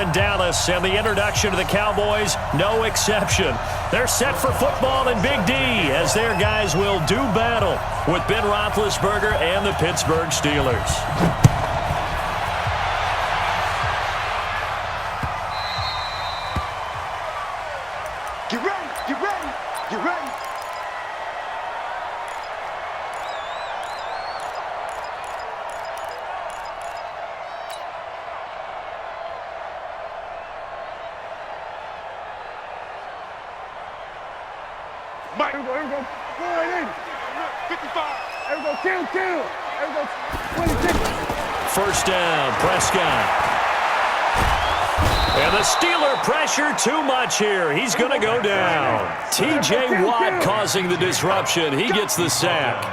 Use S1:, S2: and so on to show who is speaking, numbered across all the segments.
S1: in Dallas, and the introduction to the Cowboys, no exception. They're set for football in Big D as their guys will do battle with Ben Roethlisberger and the Pittsburgh Steelers.
S2: Get ready, get ready, get ready. Mike, here we go. Go right in. 55. Here we go, kill. Here we go, 26.
S1: First down, Prescott. And the Steeler pressure too much here. He's going to go down. T.J. Watt causing the disruption. He gets the sack.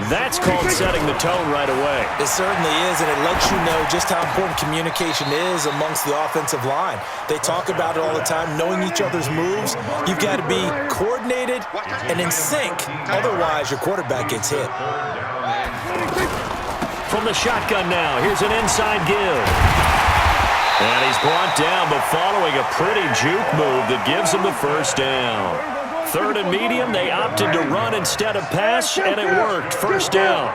S1: That's called setting the tone right away.
S3: It certainly is, and it lets you know just how important communication is amongst the offensive line. They talk about it all the time, knowing each other's moves. You've got to be coordinated and in sync. Otherwise, your quarterback gets hit.
S1: From the shotgun now, here's an inside give. And he's brought down, but following a pretty juke move that gives him the first down. Third and medium, they opted to run instead of pass, and it worked. First down.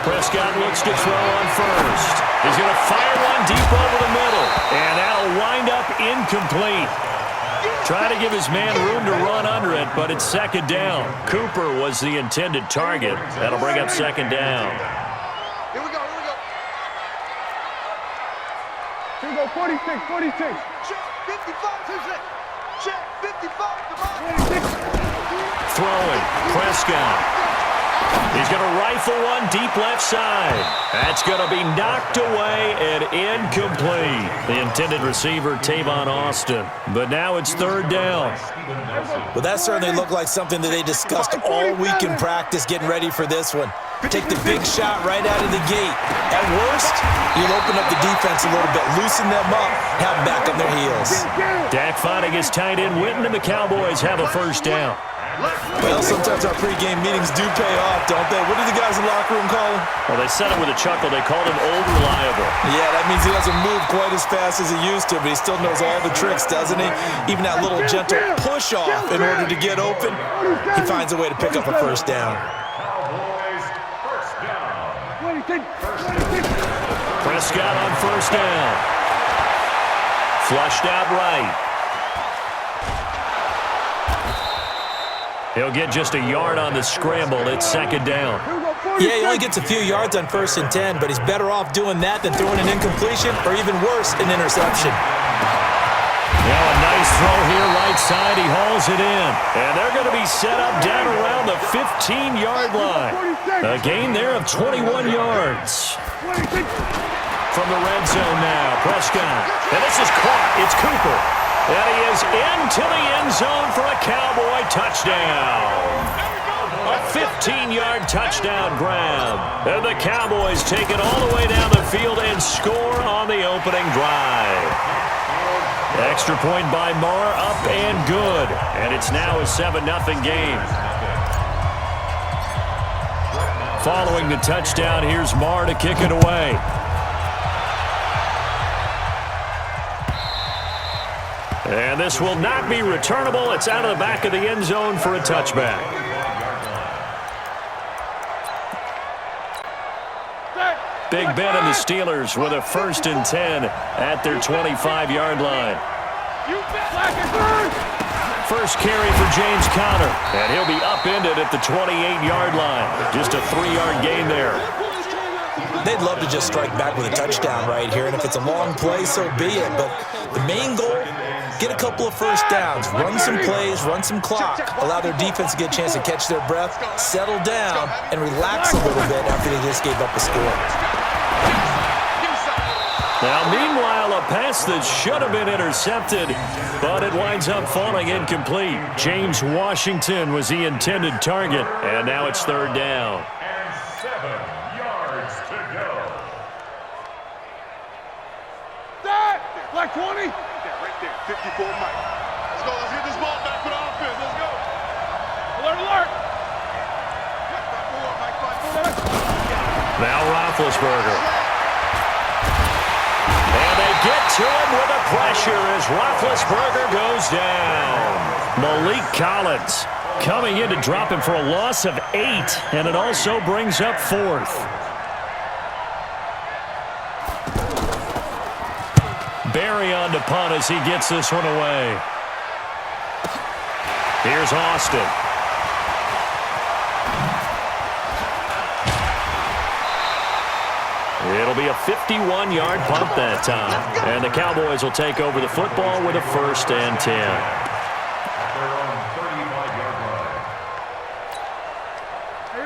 S1: Prescott looks to throw on first. He's going to fire one deep over the middle, and that'll wind up incomplete. Try to give his man room to run under it, but it's second down. Cooper was the intended target. That'll bring up second down.
S2: Here we go.
S4: Here we go, 46.
S2: Check, 55, check, 55, come on.
S1: Throwing, Prescott. He's going to rifle one deep left side. That's going to be knocked away and incomplete. The intended receiver, Tavon Austin. But now it's third down.
S3: Well, that certainly looked like something that they discussed all week in practice, getting ready for this one. Take the big shot right out of the gate. At worst, you'll open up the defense a little bit, loosen them up, have them back on their heels.
S1: Dak finding his tight end Witten, and the Cowboys have a first down.
S3: Well, sometimes our pregame meetings do pay off, don't they? What do the guys in the locker room call him?
S1: Well, they said it with a chuckle. They called him Old Reliable.
S3: Yeah, that means he doesn't move quite as fast as he used to, but he still knows all the tricks, doesn't he? Even that little gentle push-off in order to get open, he finds a way to pick up a first down.
S1: Prescott on first down. Flushed out right. He'll get just a yard on the scramble. It's second down.
S3: Yeah, he only gets a few yards on 1st and 10, but he's better off doing that than throwing an incompletion or even worse, an interception.
S1: Now a nice throw here right side. He hauls it in. And they're going to be set up down around the 15-yard line. A gain there of 21 yards. From the red zone now, Prescott. And this is caught. It's Cooper. And he is into the end zone for a Cowboy touchdown. A 15-yard touchdown grab. And the Cowboys take it all the way down the field and score on the opening drive. Extra point by Marr, up and good. And it's now a 7-0 game. Following the touchdown, here's Marr to kick it away. And this will not be returnable. It's out of the back of the end zone for a touchback. Big Ben and the Steelers with a 1st and 10 at their 25-yard line. First carry for James Conner, and he'll be upended at the 28-yard line. Just a 3-yard gain there.
S3: They'd love to just strike back with a touchdown right here, and if it's a long play, so be it. But the main goal, get a couple of first downs, run some plays, run some clock, allow their defense to get a chance to catch their breath, settle down, and relax a little bit after they just gave up a score.
S1: Now, meanwhile, a pass that should have been intercepted, but it winds up falling incomplete. James Washington was the intended target, and now it's third down.
S5: And 7 yards to go.
S4: Black 20.
S2: Yeah, right there, 54 Mike. Let's go, let's get this ball back for the offense. Let's go.
S4: Alert.
S2: Mike, 5-4, Mike, 5-4.
S1: Now Roethlisberger. to him with the pressure as Roethlisberger goes down. Malik Collins coming in to drop him for a loss of 8, and it also brings up 4th. Barry on to punt as he gets this one away. Here's Austin. It'll be a 51-yard punt that time. And the Cowboys will take over the football with a 1st and 10.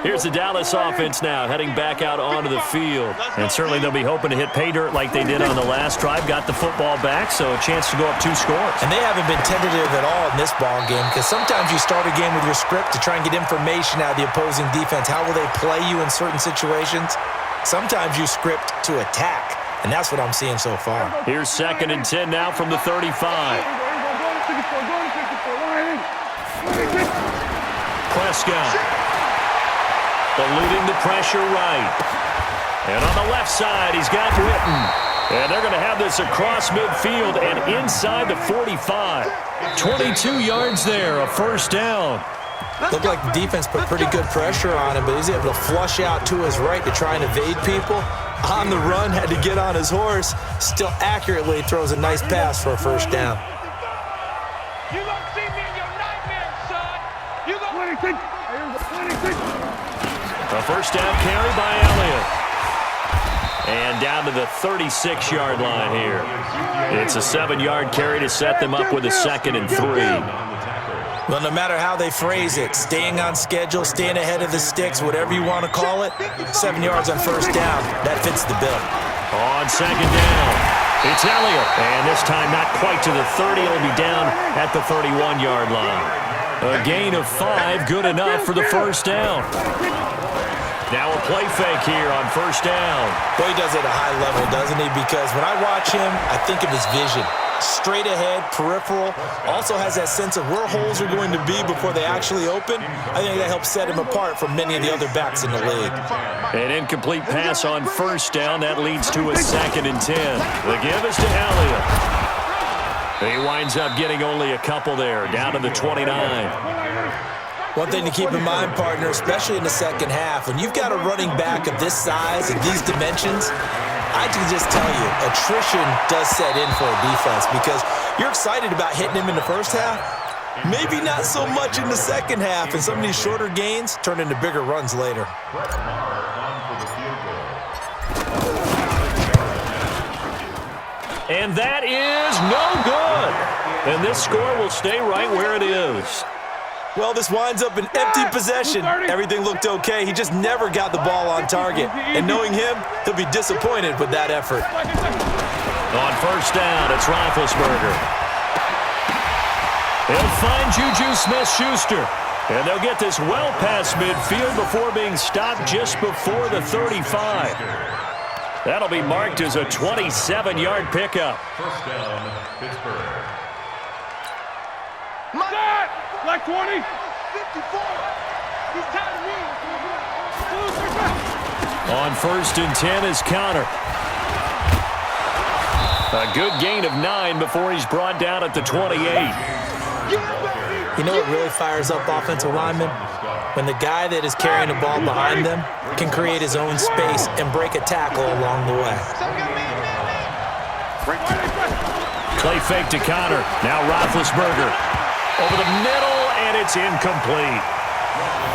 S1: Here's the Dallas offense now, heading back out onto the field. And certainly they'll be hoping to hit pay dirt like they did on the last drive. Got the football back, so a chance to go up 2 scores.
S3: And they haven't been tentative at all in this ball game, because sometimes you start a game with your script to try and get information out of the opposing defense. How will they play you in certain situations? Sometimes you script to attack, and that's what I'm seeing so far.
S1: Here's 2nd and 10 now from the 35. Prescott eluding the pressure right. And on the left side, he's got Witten. And they're going to have this across midfield and inside the 45. 22 yards there, a 1st down.
S3: Looked like the defense put pretty good pressure on him, but he's able to flush out to his right to try and evade people. On the run, had to get on his horse. Still accurately throws a nice pass for a 1st down.
S4: You don't see me in your nightmares, son. You don't
S2: 26.
S1: A 1st down carry by Elliott. And down to the 36-yard line here. It's a 7-yard carry to set them up with a 2nd and 3.
S3: Well, no matter how they phrase it, staying on schedule, staying ahead of the sticks, whatever you want to call it, 7 yards on 1st down, that fits the bill.
S1: On 2nd down, it's Elliott. And this time not quite to the 30. It'll be down at the 31-yard line. A gain of 5, good enough for the 1st down. Now a play fake here on 1st down.
S3: Boy, he does it at a high level, doesn't he? Because when I watch him, I think of his vision. Straight ahead, peripheral, also has that sense of where holes are going to be before they actually open. I think that helps set him apart from many of the other backs in the league.
S1: An incomplete pass on 1st down. That leads to a 2nd and 10. The give is to Elliott. He winds up getting only a couple there, down to the 29.
S3: One thing to keep in mind, partner, especially in the second half, when you've got a running back of this size and these dimensions, I can just tell you, attrition does set in for a defense because you're excited about hitting him in the first half. Maybe not so much in the second half, and some of these shorter gains turn into bigger runs later.
S1: And that is no good. And this score will stay right where it is.
S3: Well, this winds up an empty possession. Everything looked okay. He just never got the ball on target. And knowing him, he'll be disappointed with that effort.
S1: On 1st down, it's Roethlisberger. He'll find Juju Smith-Schuster. And they'll get this well past midfield before being stopped just before the 35. That'll be marked as a 27-yard pickup.
S5: 1st down, Pittsburgh.
S4: like 20. 54. He's tied to me.
S1: On 1st and 10 is Connor. A good gain of 9 before he's brought down at the 28.
S3: You know what really fires up offensive linemen? When the guy that is carrying the ball behind them can create his own space and break a tackle along the way.
S1: Play fake to Connor. Now Roethlisberger. Over the middle, and it's incomplete.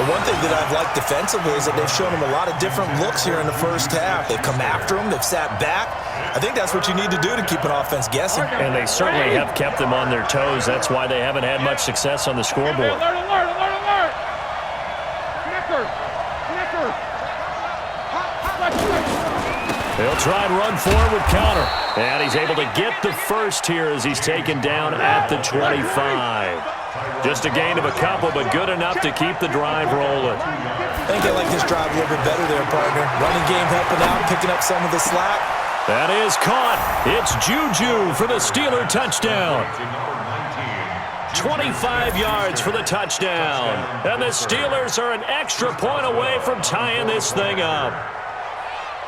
S3: The one thing that I've liked defensively is that they've shown him a lot of different looks here in the first half. They've come after him. They've sat back. I think that's what you need to do to keep an offense guessing.
S1: And they certainly have kept them on their toes. That's why they haven't had much success on the scoreboard.
S4: Alert, alert, alert, alert. Snicker. Snicker.
S1: He'll try and run forward with Connor. And he's able to get the first here as he's taken down at the 25. Just a gain of a couple, but good enough to keep the drive rolling.
S3: I think I like this drive a little bit better there, partner. Running game helping out, picking up some of the slack.
S1: That is caught. It's Juju for the Steeler touchdown. 25 yards for the touchdown. And the Steelers are an extra point away from tying this thing up.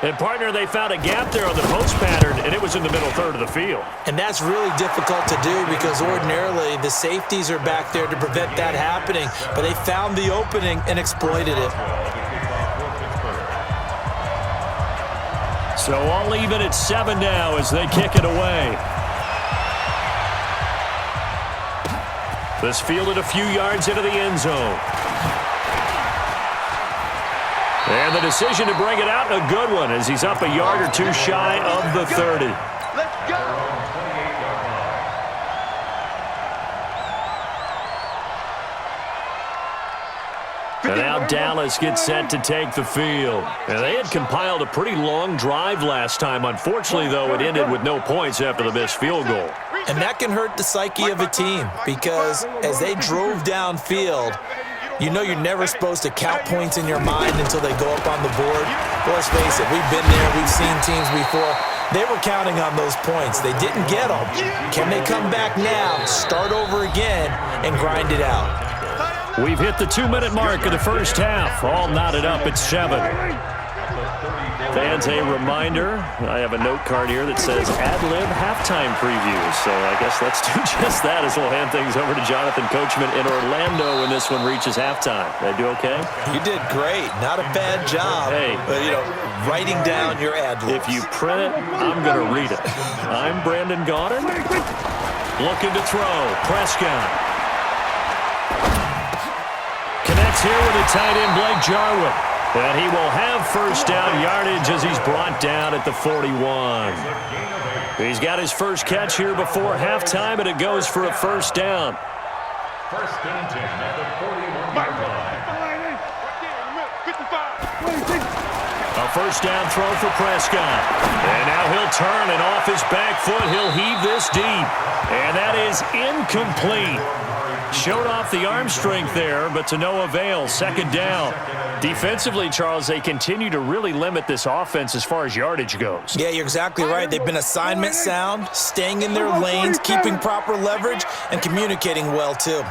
S1: And, partner, they found a gap there on the post pattern, and it was in the middle third of the field.
S3: And that's really difficult to do because ordinarily the safeties are back there to prevent that happening. But they found the opening and exploited it.
S1: So all even at 7 now as they kick it away. This fielded a few yards into the end zone. And the decision to bring it out, a good one, as he's up a yard or two shy of the 30.
S4: Let's go.
S1: And now Dallas gets set to take the field. And they had compiled a pretty long drive last time. Unfortunately, though, it ended with no points after the missed field goal.
S3: And that can hurt the psyche of a team because as they drove downfield, you know you're never supposed to count points in your mind until they go up on the board. Well, let's face it, we've been there. We've seen teams before. They were counting on those points. They didn't get them. Can they come back now, start over again, and grind it out?
S1: We've hit the 2-minute mark of the first half. All knotted up at 7. Fans, a reminder, I have a note card here that says ad-lib halftime previews. So I guess let's do just that as we'll hand things over to Jonathan Coachman in Orlando when this one reaches halftime. Did I do okay?
S3: You did great. Not a bad job.
S1: Hey.
S3: But, writing down your ad-libs.
S1: If you print it, I'm going to read it. I'm Brandon Gaudin. Looking to throw. Prescott. Connects here with a tight end, Blake Jarwin. And he will have first down yardage as he's brought down at the 41. He's got his first catch here before halftime, and it goes for a first down.
S5: First and 10 at the 41-yard line.
S1: A first down throw for Prescott. And now he'll turn, and off his back foot, he'll heave this deep. And that is incomplete. Showed off the arm strength there, but to no avail. Second down. Defensively, Charles, they continue to really limit this offense as far as yardage goes.
S3: Yeah, you're exactly right. They've been assignment sound, staying in their lanes, keeping proper leverage, and communicating well, too.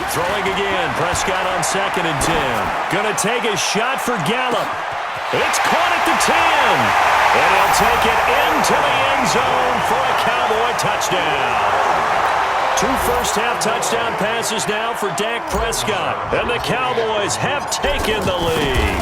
S1: Throwing again. Prescott on 2nd and 10. Going to take a shot for Gallup. It's caught at the 10. And he'll take it into the end zone for a Cowboy touchdown. 2 first-half touchdown passes now for Dak Prescott. And the Cowboys have taken the lead.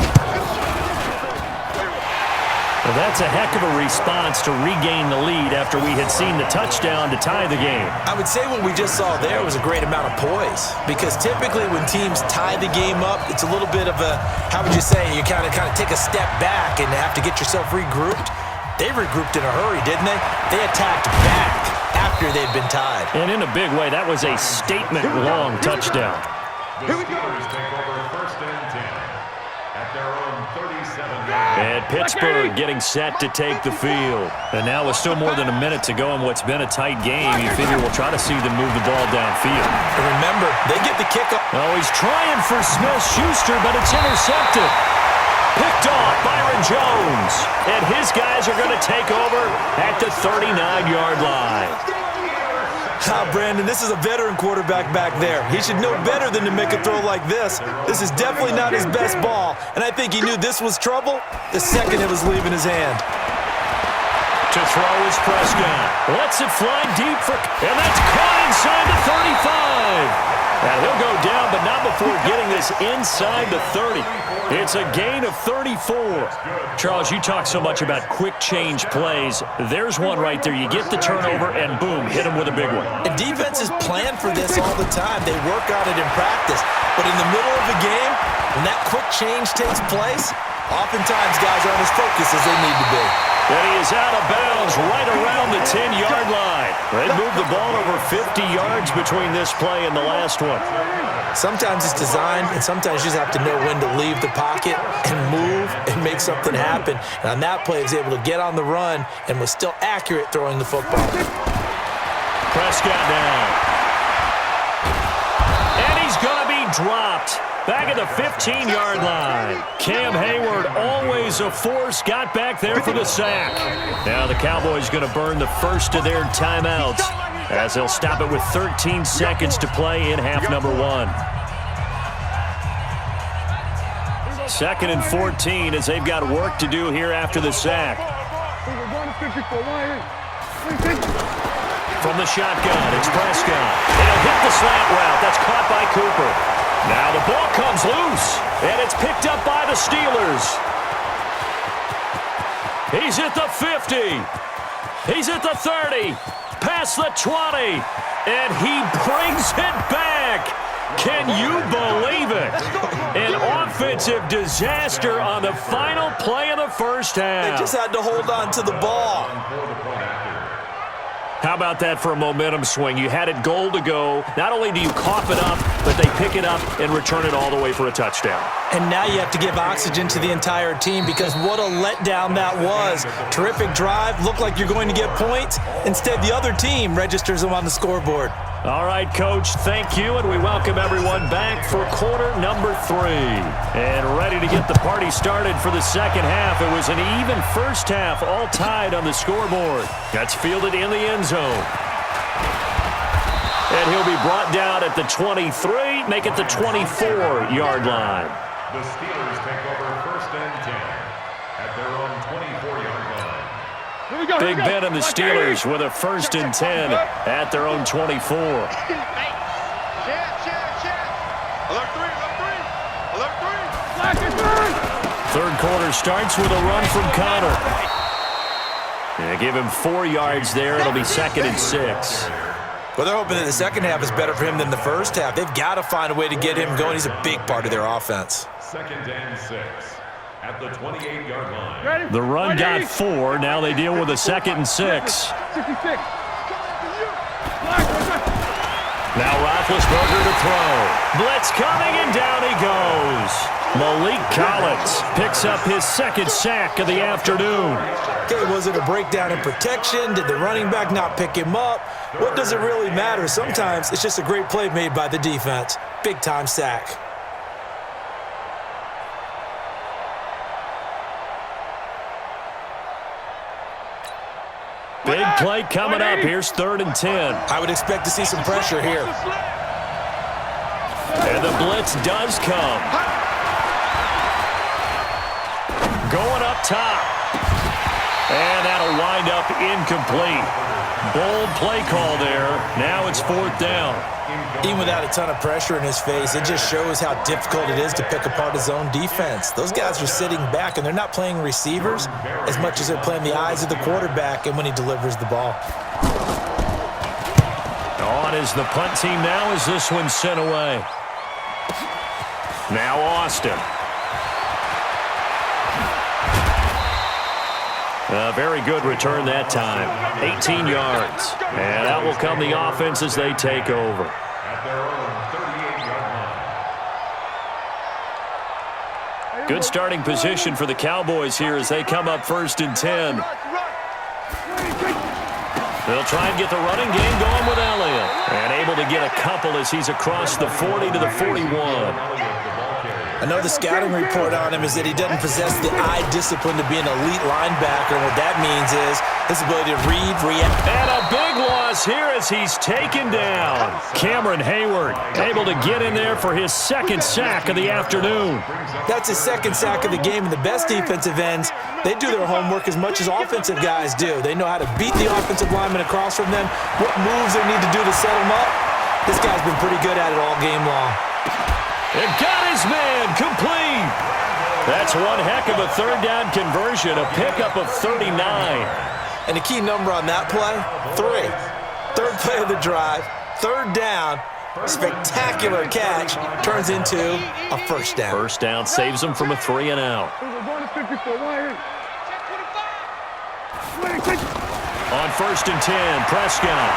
S1: Well, that's a heck of a response to regain the lead after we had seen the touchdown to tie the game.
S3: I would say what we just saw there was a great amount of poise because typically when teams tie the game up, it's a little bit of a, how would you say, you kind of take a step back and have to get yourself regrouped. They regrouped in a hurry, didn't they? They attacked back after they'd been tied.
S1: And in a big way, that was a statement-long touchdown.
S5: The Steelers take over first and 10 at their own 37-yard line.
S1: And Pittsburgh getting set to take the field. And now with still more than a minute to go in what's been a tight game, you figure we'll try to see them move the ball downfield.
S3: And remember, they get the kickoff.
S1: Oh, he's trying for Smith-Schuster, but it's intercepted. Picked off Byron Jones. And his guys are going to take over at the 39-yard line.
S3: Brandon, this is a veteran quarterback back there. He should know better than to make a throw like this. This is definitely not his best ball, and I think he knew this was trouble the second it was leaving his hand.
S1: To throw is Prescott. Lets it fly deep and that's caught inside the 35. And he'll go down, but not before getting this inside the 30. It's a gain of 34. Charles, you talk so much about quick change plays. There's one right there. You get the turnover, and boom, hit him with a big one.
S3: And defenses plan for this all the time. They work on it in practice. But in the middle of the game, when that quick change takes place, oftentimes guys aren't as focused as they need to be.
S1: And he is out of bounds right around the 10-yard line. They moved the ball over 50 yards between this play and the last one.
S3: Sometimes it's designed, and sometimes you just have to know when to leave the pocket and move and make something happen. And on that play, he was able to get on the run and was still accurate throwing the football.
S1: Prescott down. And he's going to be dropped. Back at the 15-yard line. Cam Hayward, always a force, got back there for the sack. Now the Cowboys going to burn the first of their timeouts as they'll stop it with 13 seconds to play in half number 1. 2nd and 14 as they've got work to do here after the sack. From the shotgun, it's Prescott. He'll hit the slant route. That's caught by Cooper. Now the ball comes loose, and it's picked up by the Steelers. He's at the 50. He's at the 30. Past the 20. And he brings it back. Can you believe it? An offensive disaster on the final play of the first half.
S3: They just had to hold on to the ball.
S1: How about that for a momentum swing? You had it goal to go. Not only do you cough it up, but they pick it up and return it all the way for a touchdown.
S3: And now you have to give oxygen to the entire team because what a letdown that was. Terrific drive. Looked like you're going to get points. Instead, the other team registers them on the scoreboard.
S1: All right, Coach, thank you, and we welcome everyone back for quarter number 3. And ready to get the party started for the second half. It was an even first half, all tied on the scoreboard. That's fielded in the end zone. And he'll be brought down at the 23, make it the 24-yard line.
S5: The Steelers take over 1st and 10 at their own 24-yard line.
S1: Big Ben and the Steelers with a 1st and 10 at their own 24.
S4: Check. Alert 3.
S1: Third quarter starts with a run from Connor. Yeah, give him 4 yards there. It'll be 2nd and 6.
S3: Well, they're hoping that the second half is better for him than the first half. They've got to find a way to get him going. He's a big part of their offense.
S5: 2nd and 6 at the 28-yard line.
S1: The run got 4. Now they deal with a 2nd and 6. Now Roethlisberger to throw. Blitz coming, and down he goes. Malik Collins picks up his 2nd sack of the afternoon.
S3: Okay, was it a breakdown in protection? Did the running back not pick him up? What does it really matter? Sometimes it's just a great play made by the defense. Big-time sack.
S1: Big play coming up. Here's 3rd and 10.
S3: I would expect to see some pressure here.
S1: And the blitz does come. Going up top. And that'll wind up incomplete. Bold play call there. Now it's 4th down.
S3: Even without a ton of pressure in his face, it just shows how difficult it is to pick apart his own defense. Those guys are sitting back, and they're not playing receivers as much as they're playing the eyes of the quarterback and when he delivers the ball.
S1: On is the punt team now as this one's sent away. Now Austin. A very good return that time. 18 yards. And out will come the offense as they take over.
S5: At their own 38-yard line.
S1: Good starting position for the Cowboys here as they come up 1st and 10. They'll try and get the running game going with Elliott. And able to get a couple as he's across the 40 to the 41.
S3: I know the scouting report on him is that he doesn't possess the eye discipline to be an elite linebacker. And what that means is his ability to read, react.
S1: And a big loss here as he's taken down. Cameron Hayward able to get in there for his 2nd sack of the afternoon.
S3: That's his 2nd sack of the game. And the best defensive ends, they do their homework as much as offensive guys do. They know how to beat the offensive lineman across from them, what moves they need to do to set them up. This guy's been pretty good at it all game long.
S1: And got his man complete. That's one heck of a 3rd down conversion, a pickup of 39.
S3: And the key number on that play, 3. 3rd play of the drive, 3rd down, spectacular catch, turns into a 1st down.
S1: 1st down saves them from a 3 and out. On 1st and 10, Prescott.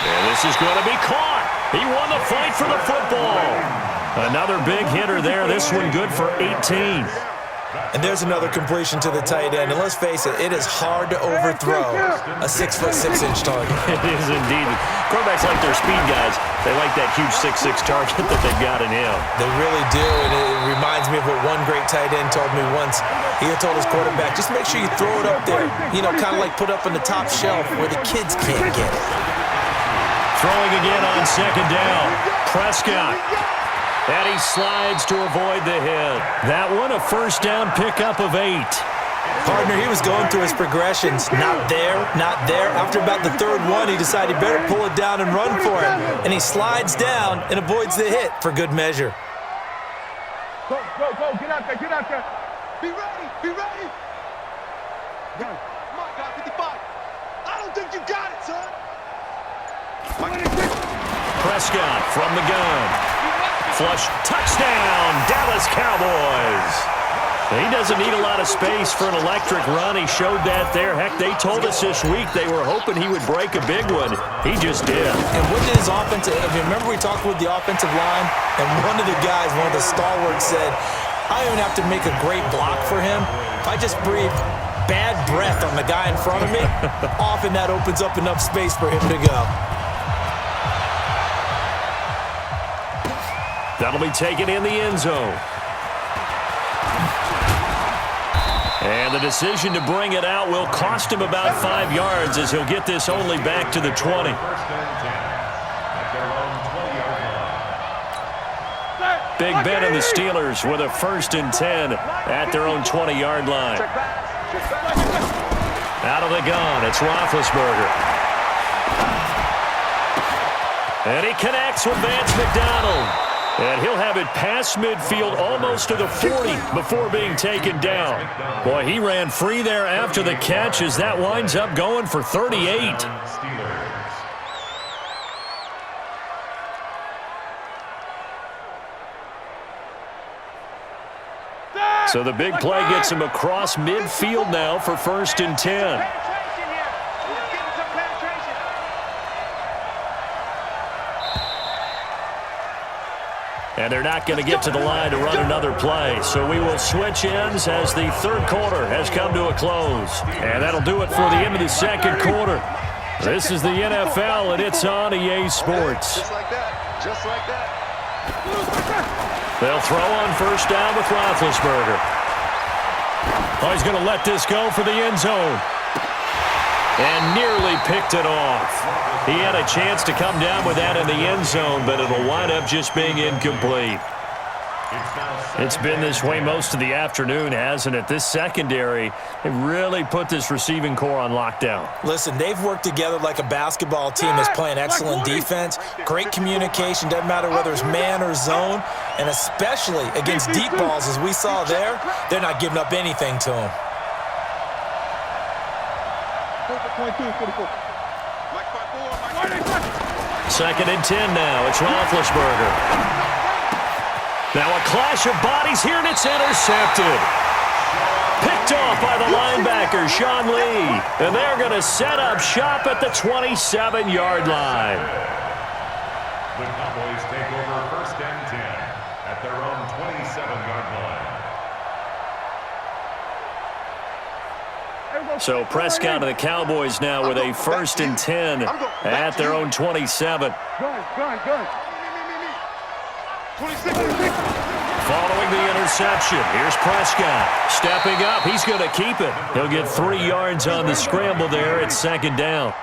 S1: And this is going to be caught. He won the fight for the football. Another big hitter there. This one good for 18.
S3: And there's another completion to the tight end. And let's face it, it is hard to overthrow a 6'6" target.
S1: It is indeed. Quarterbacks like their speed guys. They like that huge 6'6" target that they've got in him.
S3: They really do, and it reminds me of what one great tight end told me once. He had told his quarterback, just make sure you throw it up there, you know, kind of like put up on the top shelf where the kids can't get it.
S1: Throwing again on second down. Prescott. And he slides to avoid the hit. That one, a first down pickup of 8.
S3: Partner, he was going through his progressions. Not there, not there. After about the third one, he decided he better pull it down and run for it. And he slides down and avoids the hit for good measure.
S2: Go, go, go. Get out there, get out there.
S4: Be ready, be ready.
S2: Go.
S4: My God, 55. I don't think you got it, son.
S1: Prescott from the gun. Flush touchdown, Dallas Cowboys. He doesn't need a lot of space for an electric run. He showed that there. Heck, they told us this week they were hoping he would break a big one. He just did.
S3: And what did his offensive, if you remember we talked with the offensive line, and one of the guys, one of the stalwarts said, I don't even have to make a great block for him. If I just breathe bad breath on the guy in front of me, often that opens up enough space for him to go.
S1: That'll be taken in the end zone. And the decision to bring it out will cost him about 5 yards as he'll get this only back to the 20.
S5: First and 10 at their own 20-yard line.
S1: Big Ben and the Steelers with a first and 10 at their own 20-yard line. Out of the gun, it's Roethlisberger. And he connects with Vance McDonald. And he'll have it past midfield almost to the 40 before being taken down. Boy, he ran free there after the catch as that winds up going for 38. So the big play gets him across midfield now for first and 10. And they're not going to get to the line to run another play. So we will switch ends as the third quarter has come to a close. And that'll do it for the end of the second quarter. This is the NFL, and it's on EA Sports.
S4: Just like that. Just like that.
S1: They'll throw on first down with Roethlisberger. Oh, he's going to let this go for the end zone. And nearly picked it off. He had a chance to come down with that in the end zone, but it'll wind up just being incomplete. It's been this way most of the afternoon, hasn't it? This secondary, they really put this receiving core on lockdown.
S3: Listen, they've worked together like a basketball team is playing excellent defense. Great communication, doesn't matter whether it's man or zone, and especially against deep balls as we saw there, they're not giving up anything to them.
S2: 22-44.
S1: Second and 10 now. It's Roethlisberger. Now a clash of bodies here, and it's intercepted. Picked off by the linebacker, Sean Lee. And they're going to set up shop at the 27-yard line.
S5: The Cowboys take over first and 10 at their own 27-yard line.
S1: So Prescott and the Cowboys now with a first and 10 at their own 27.
S2: Gun.
S4: 26.
S1: Following the interception, here's Prescott. Stepping up, he's going to keep it. He'll get 3 yards on the scramble there at second down.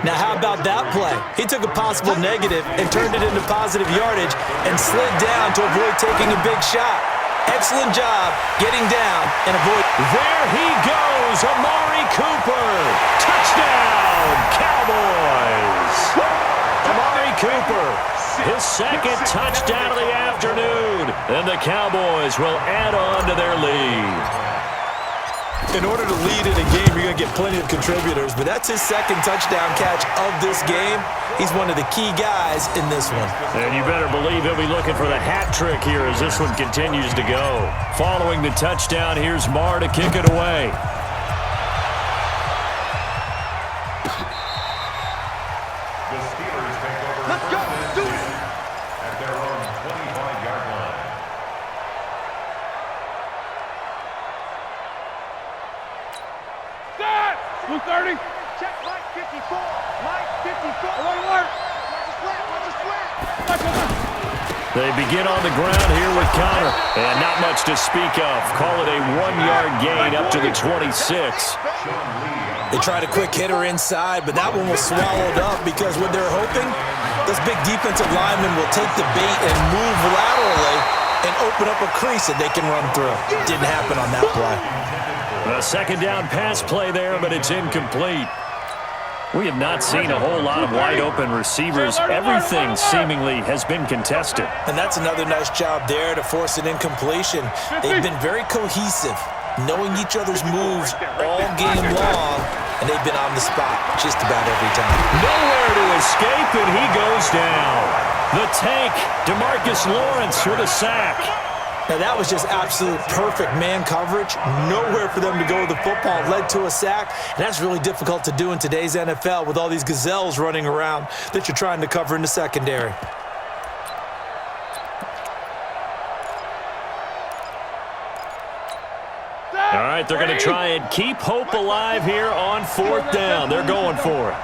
S3: Now, how about that play? He took a possible negative and turned it into positive yardage and slid down to avoid taking a big shot. Excellent job getting down and avoid.
S1: There he goes, Amari Cooper. Touchdown, Cowboys. Amari Cooper, his second touchdown of the afternoon. And the Cowboys will add on to their lead.
S3: In order to lead in a game, you're going to get plenty of contributors, but that's his second touchdown catch of this game. He's one of the key guys in this one.
S1: And you better believe he'll be looking for the hat trick here as this one continues to go. Following the touchdown, here's Marr to kick it away.
S5: The Steelers take over
S4: Let's go.
S5: first
S4: Do
S5: and
S4: it.
S5: 10 at their own 25-yard line.
S2: 230.
S4: Check Mike 54. Mike 54.
S2: Alert, alert.
S4: Watch his flat. Watch his flat.
S1: They begin on the ground here with Connor. And not much to speak of. Call it a 1-yard gain up to the 26.
S3: They tried a quick hitter inside, but that one was swallowed up because what they're hoping, those big defensive linemen will take the bait and move laterally and open up a crease that they can run through. Didn't happen on that play.
S1: A second down pass play there, but it's incomplete. We have not seen a whole lot of wide-open receivers. Everything seemingly has been contested.
S3: And that's another nice job there to force an incompletion. They've been very cohesive, knowing each other's moves all game long, and they've been on the spot just about every time.
S1: Nowhere to escape, and he goes down. The tank, DeMarcus Lawrence with a sack.
S3: Now, that was just absolute perfect man coverage. Nowhere for them to go with the football. Led to a sack, and that's really difficult to do in today's NFL with all these gazelles running around that you're trying to cover in the secondary.
S1: All right, they're going to try and keep hope alive here on fourth down. They're going for it.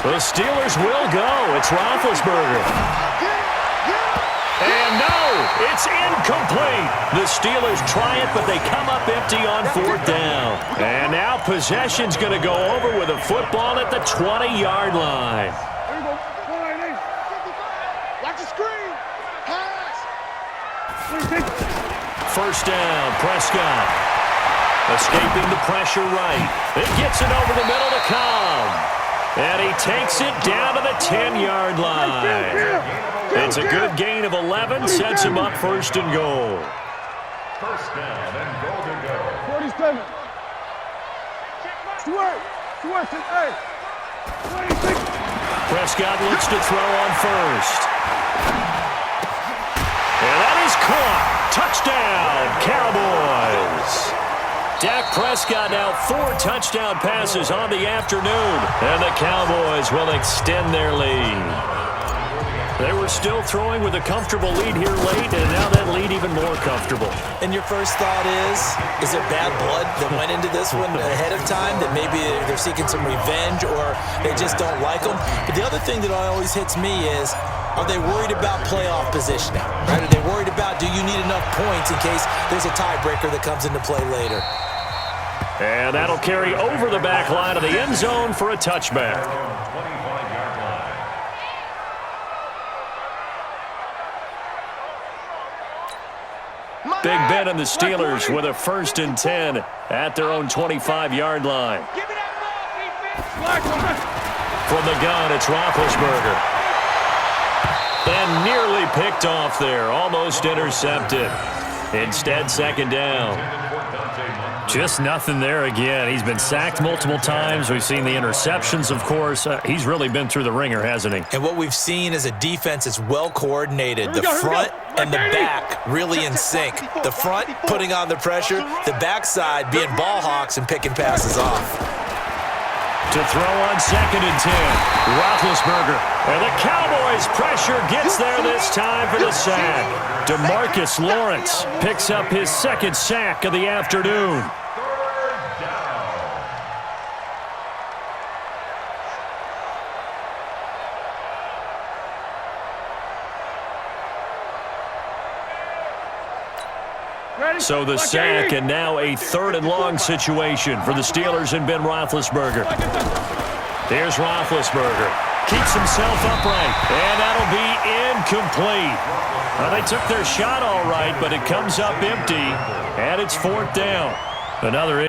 S1: The Steelers will go. It's Roethlisberger. And no, it's incomplete. The Steelers try it, but they come up empty on fourth down. And now possession's going to go over with a football at the 20-yard line.
S4: Watch the screen. Pass.
S1: First down, Prescott. Escaping the pressure right. It gets it over the middle to Cobb. And he takes it down to the 10-yard line. It's a good gain of 11, sets him up first and goal.
S5: First down and goal to go.
S2: 47. Stuart, hey. 26.
S1: Prescott looks to throw on first. And that is caught. Touchdown, Cowboys. Dak Prescott now 4 touchdown passes on the afternoon. And the Cowboys will extend their lead. They were still throwing with a comfortable lead here late, and now that lead even more comfortable.
S3: And your first thought is there bad blood that went into this one ahead of time, that maybe they're seeking some revenge or they just don't like them? But the other thing that always hits me is, are they worried about playoff positioning? Right? Are they worried about, do you need enough points in case there's a tiebreaker that comes into play later?
S1: And that'll carry over the back line of the end zone for a touchback. Big Ben and the Steelers with a 1st and 10 at their own 25-yard line. From the gun, it's Roethlisberger. And nearly picked off there, almost intercepted. Instead, second down. Just nothing there again. He's been sacked multiple times. We've seen the interceptions, of course. He's really been through the ringer, hasn't he?
S3: And what we've seen is a defense that's well coordinated. The front and the back really in sync. The front putting on the pressure, the backside being ball hawks and picking passes off.
S1: To throw on 2nd and 10, Roethlisberger. And the Cowboys pressure gets there this time for the sack. DeMarcus Lawrence picks up his 2nd sack of the afternoon. So the sack, and now a 3rd and long situation for the Steelers and Ben Roethlisberger. Here's Roethlisberger. Keeps himself upright, and that'll be incomplete. Well, they took their shot all right, but it comes up empty, and it's 4th down. Another